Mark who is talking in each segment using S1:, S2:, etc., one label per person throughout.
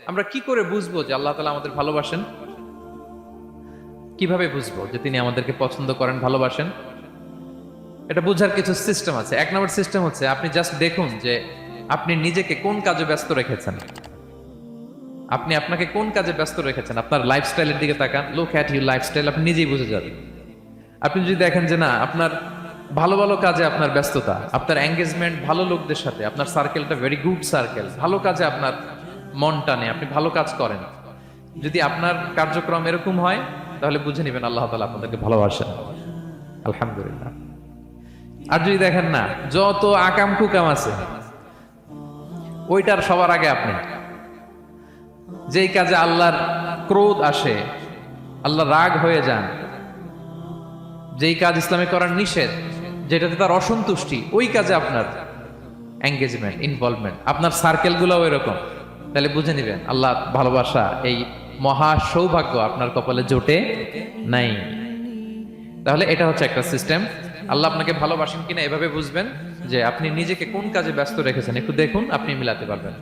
S1: আমরা কি করে বুঝবো যে আল্লাহ তাআলা আমাদের ভালোবাসেন? কিভাবে বুঝবো যে তিনি আমাদেরকে পছন্দ করেন, ভালোবাসেন? এটা বোঝার কিছু সিস্টেম আছে। এক নম্বর সিস্টেম হচ্ছে আপনি জাস্ট দেখুন যে আপনি নিজেকে কোন কাজে ব্যস্ত রেখেছেন। আপনি আপনাকে কোন কাজে ব্যস্ত রেখেছেন, আপনার লাইফস্টাইলের দিকে তাকান, লুক অ্যাট ইউর লাইফস্টাইল, আপনি নিজেই বুঝে যাবেন। আপনি যদি দেখেন যে না, আপনার ভালো ভালো কাজে আপনার ব্যস্ততা, আপনার এঙ্গেজমেন্ট ভালো লোকদের সাথে, আপনার সার্কেলটা ভেরি গুড সার্কেল, ভালো কাজে আপনার মন টানে, আপনি ভালো কাজ করেন, যদি আপনার কার্যক্রম এরকম হয়, তাহলে বুঝে নেবেন আল্লাহ তাআলা আপনাদেরকে ভালোবাসেন। আলহামদুলিল্লাহ। আর যদি দেখেন না, যত আকাম কুকাম আছে ওইটার সবার আগে আপনি, যেই কাজে আল্লাহর ক্রোধ আসে, আল্লাহ রাগ হয়ে যান, যেই কাজ ইসলামে করার নিষেধ, যেটাতে তার অসন্তুষ্টি, ওই কাজে আপনার এঙ্গেজমেন্ট, ইনভলভমেন্ট, আপনার সার্কেলগুলোও এরকম, তাহলে বুঝে নিবেন আল্লাহ ভালোবাসা, এই মহা সৌভাগ্য আপনার কপালে জোটে নাই। তাহলে এটা হচ্ছে একটা সিস্টেম। আল্লাহ আপনাকে ভালোবাসেন কিনা এভাবে বুঝবেন যে আপনি নিজেকে কোন কাজে ব্যস্ত রেখেছেন, একটু দেখুন, আপনি মিলাতে পারবেন।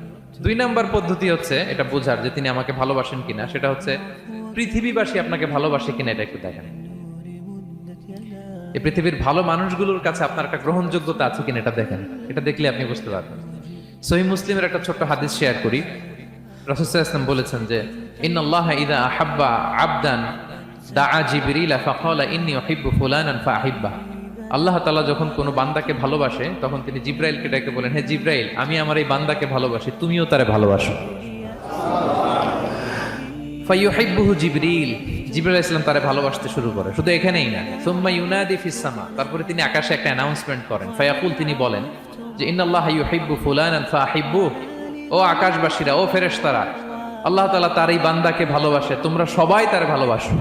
S1: 2 নাম্বার পদ্ধতি হচ্ছে এটা বোঝার যে তিনি আমাকে ভালোবাসেন কিনা, সেটা হচ্ছে পৃথিবীবাসী আপনাকে ভালোবাসে কিনা, এটা একটু দেখেন। এই পৃথিবীর ভালো মানুষগুলোর কাছে আপনার একটা গ্রহণযোগ্যতা আছে কিনা, এটা দেখেন। এটা দেখলে আপনি বুঝতে পারবেন। সহিহ মুসলিমের একটা ছোট্ট হাদিস শেয়ার করি। রাসূল সাল্লাল্লাহু আলাইহি ওয়াসাল্লাম বলেছেন যে ইন্নাল্লাহা ইযা আহাব্বা আবদান দাআ জিবরিলা ফাকালা ইন্নী উহিব্বু ফুলানান ফাআহিব্বা। আল্লাহ তাআলা যখন কোনো বান্দাকে ভালোবাসে, তখন তিনি জিবরাইলকে ডেকে বলেন, হে জিবরাইল, আমি আমার এই বান্দাকে ভালোবাসি, তুমিও তারে ভালোবাসো। ফায়ুহিব্বুহু জিবরিল, জিবরাইল আলাইহিস সালাম তারে ভালোবাসতে শুরু করে। শুধু এখানেই না, সুম্মা ইউনাদি ফিস সামা, তারপরে তিনি আকাশে একটা অ্যানাউন্সমেন্ট করেন। ফায়াকুল, তিনি বলেন যে ইন্নাল্লাহা ইউহিব্বু ফুলানান ফাআহিব্বুহু, ও আকাশবাসীরা, ও ফেরেশতারা, আল্লাহ তাআলা তার এই বান্দাকে ভালোবাসে, তোমরা সবাই তারে ভালোবাসো।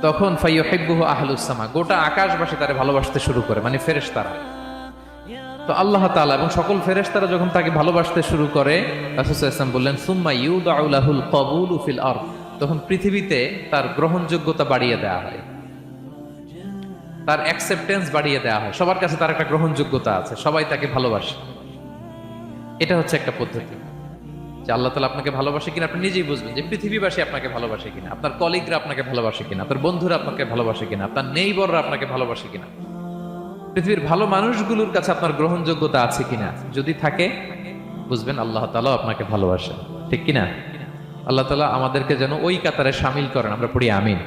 S1: তখন ফায়ুহিব্বুহু আহলুস সামা, গোটা আকাশবাসী তারে ভালোবাসতে শুরু করে, মানে ফেরেশতারা। তো আল্লাহ তাআলা এবং সকল ফেরেশতারা যখন তাকে ভালোবাসতে শুরু করে, রাসূল সাল্লাল্লাহু আলাইহি ওয়াসাল্লাম বললেন সুম্মা ইউদাউ লাহুল কবুলু ফিল আরদ, তখন পৃথিবীতে তার গ্রহণযোগ্যতা বাড়িয়ে দেওয়া হয়, তার অ্যাকসেপ্টেন্স বাড়িয়ে দেওয়া হয়, সবার কাছে তার একটা গ্রহণযোগ্যতা আছে, সবাই তাকে ভালোবাসে। এটা হচ্ছে একটা পদ্ধতি যে আল্লাহ তাআলা আপনাকে ভালোবাসে কিনা আপনি নিজেই বুঝবেন, যে পৃথিবীবাসী আপনাকে ভালোবাসে কিনা, আপনার কলিগরা আপনাকে ভালোবাসে কিনা, আপনার বন্ধুরা আপনাকে ভালোবাসে কিনা, আপনার নেইবররা আপনাকে ভালোবাসে কিনা, পৃথিবীর ভালো মানুষগুলোর কাছে আপনার গ্রহণযোগ্যতা আছে কিনা। যদি থাকে, বুঝবেন আল্লাহ তাআলা আপনাকে ভালোবাসেন। ঠিক কিনা? আল্লাহ তাআলা আমাদেরকে যেন ওই কাতারে শামিল করেন, আমরা পড়ি আমিন।